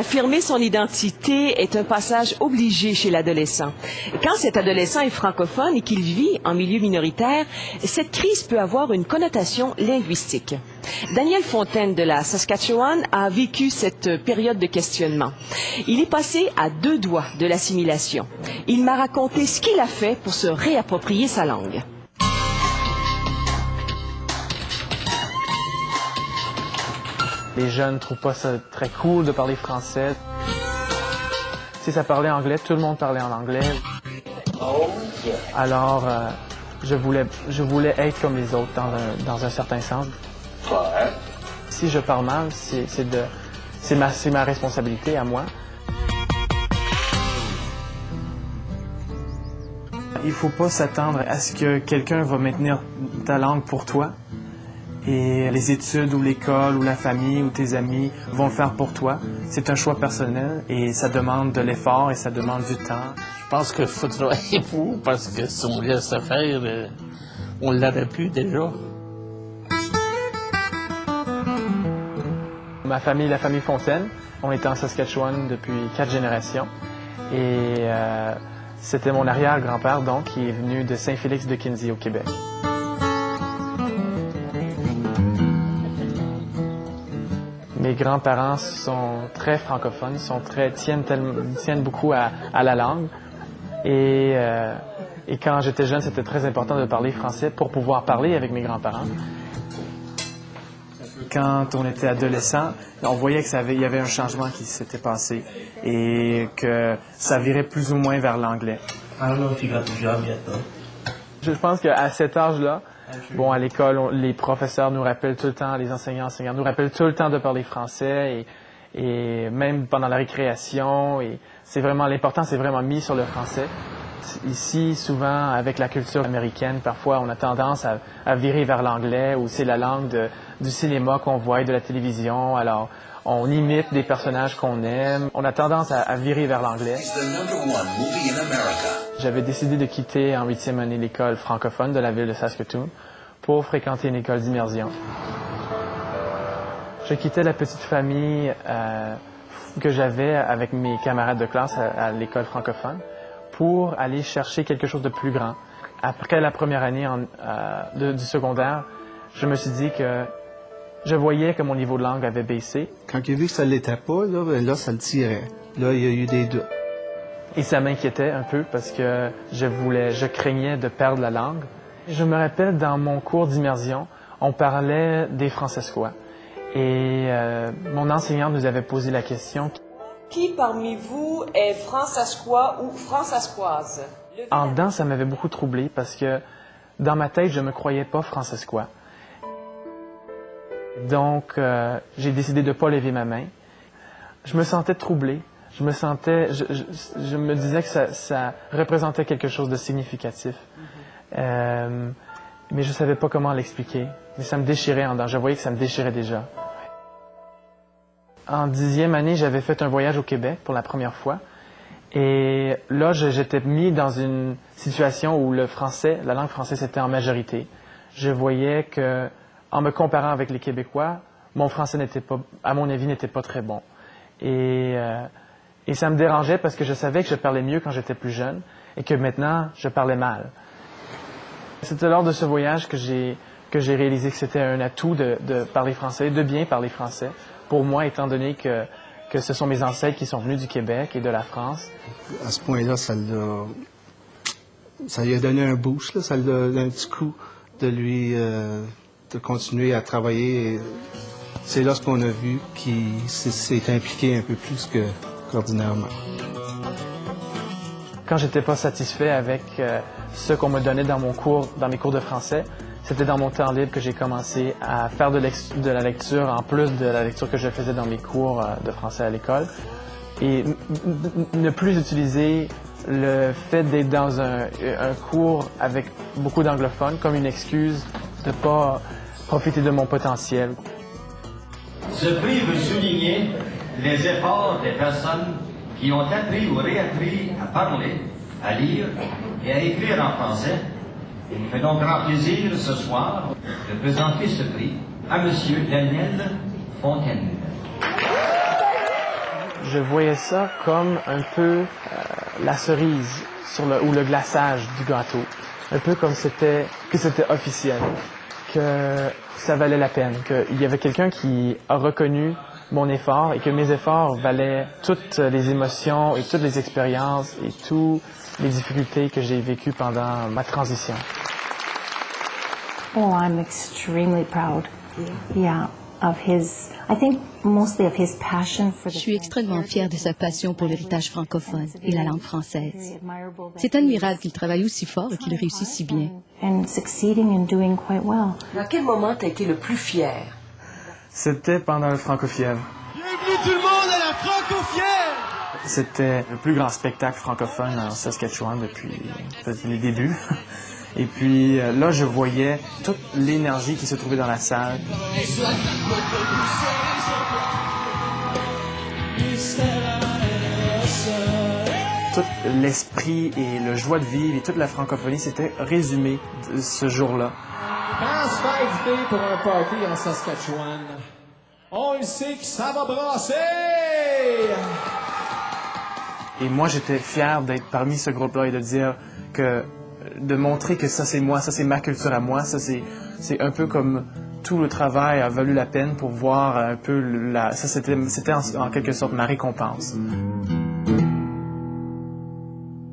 Affirmer son identité est un passage obligé chez l'adolescent. Quand cet adolescent est francophone et qu'il vit en milieu minoritaire, cette crise peut avoir une connotation linguistique. Daniel Fontaine de la Saskatchewan a vécu cette période de questionnement. Il est passé à 2 doigts de l'assimilation. Il m'a raconté ce qu'il a fait pour se réapproprier sa langue. Les jeunes ne trouvent pas ça très cool de parler français. Si ça parlait anglais, tout le monde parlait en anglais. Alors, je voulais être comme les autres dans un certain sens. Si je parle mal, c'est ma responsabilité à moi. Il ne faut pas s'attendre à ce que quelqu'un va maintenir ta langue pour toi. Et les études ou l'école ou la famille ou tes amis vont le faire pour toi. C'est un choix personnel et ça demande de l'effort et ça demande du temps. Je pense qu'il faut travailler pour, parce que si on laisse faire, on ne l'aurait plus déjà. Ma famille, la famille Fontaine, on était en Saskatchewan depuis 4 générations. Et c'était mon arrière-grand-père, donc, qui est venu de Saint-Félix-de-Kinsey au Québec. Mes grands-parents sont très francophones, tiennent beaucoup à la langue. Et quand j'étais jeune, c'était très important de parler français pour pouvoir parler avec mes grands-parents. Quand on était adolescent, on voyait qu'il y avait un changement qui s'était passé et que ça virait plus ou moins vers l'anglais. Je pense qu'à cet âge-là, bon, à l'école, les professeurs nous rappellent tout le temps, les enseignants nous rappellent tout le temps de parler français et même pendant la récréation. Et c'est vraiment l'important, c'est vraiment mis sur le français. Ici, souvent, avec la culture américaine, parfois, on a tendance à virer vers l'anglais ou c'est la langue du cinéma qu'on voit et de la télévision. Alors, on imite des personnages qu'on aime. On a tendance à virer vers l'anglais. J'avais décidé de quitter en 8e année l'école francophone de la ville de Saskatoon pour fréquenter une école d'immersion. Je quittais la petite famille que j'avais avec mes camarades de classe à l'école francophone pour aller chercher quelque chose de plus grand. Après la première année du secondaire, je me suis dit que je voyais que mon niveau de langue avait baissé. Quand il a vu que ça ne l'était pas, là, ça le tirait. Là, il y a eu des doutes. Et ça m'inquiétait un peu parce que je craignais de perdre la langue. Je me rappelle, dans mon cours d'immersion, on parlait des Francescois. Et mon enseignant nous avait posé la question. Qui parmi vous est francescois ou francescoise? En dedans, ça m'avait beaucoup troublé parce que dans ma tête, je ne me croyais pas francescois. Donc, j'ai décidé de ne pas lever ma main. Je me sentais troublé. Je me disais que ça représentait quelque chose de significatif. Mais je ne savais pas comment l'expliquer. Mais ça me déchirait en dedans. Je voyais que ça me déchirait déjà. En 10e année, j'avais fait un voyage au Québec pour la première fois. Et là, j'étais mis dans une situation où la langue française était en majorité. Je voyais que, en me comparant avec les Québécois, mon français à mon avis, n'était pas très bon. Et ça me dérangeait parce que je savais que je parlais mieux quand j'étais plus jeune et que maintenant, je parlais mal. C'était lors de ce voyage que j'ai réalisé que c'était un atout de parler français, de bien parler français, pour moi, étant donné que ce sont mes ancêtres qui sont venus du Québec et de la France. À ce point-là, ça lui a donné un boost, là, ça lui a donné un petit coup de continuer à travailler. Et c'est là ce qu'on a vu qu'il s'est impliqué un peu plus qu'ordinairement. Quand j'étais pas satisfait avec ce qu'on me donnait dans mes cours de français, c'était dans mon temps libre que j'ai commencé à faire de la lecture en plus de la lecture que je faisais dans mes cours de français à l'école. Et ne plus utiliser le fait d'être dans un cours avec beaucoup d'anglophones comme une excuse de ne pas profiter de mon potentiel. Ce prix veut souligner les efforts des personnes qui ont appris ou réappris à parler, à lire et à écrire en français. Il me fait donc grand plaisir ce soir de présenter ce prix à M. Daniel Fontaine. Je voyais ça comme un peu la cerise ou le glaçage du gâteau. Un peu comme que c'était officiel, que ça valait la peine, qu'il y avait quelqu'un qui a reconnu mon effort et que mes efforts valaient toutes les émotions et toutes les expériences et toutes les difficultés que j'ai vécues pendant ma transition. Oh, I'm extremely proud. Yeah, of his, I think mostly of his passion for the. Je suis extrêmement fière de sa passion pour l'héritage francophone et la langue française. C'est admirable qu'il travaille aussi fort et qu'il réussisse si bien. And succeeding and doing quite well. À quel moment tu as été le plus fier? C'était pendant le Francofièvre. Bienvenue tout le monde à la Francofièvre! C'était le plus grand spectacle francophone en Saskatchewan depuis les débuts. Et puis là, je voyais toute l'énergie qui se trouvait dans la salle. Tout l'esprit et le joie de vivre et toute la francophonie s'était résumé ce jour-là. Quand se fait inviter pour un party en Saskatchewan, on le sait que ça va brasser! Et moi, j'étais fier d'être parmi ce groupe-là et de montrer que ça, c'est moi, ça, c'est ma culture à moi, ça, c'est un peu comme tout le travail a valu la peine pour voir un peu ça, c'était en quelque sorte ma récompense.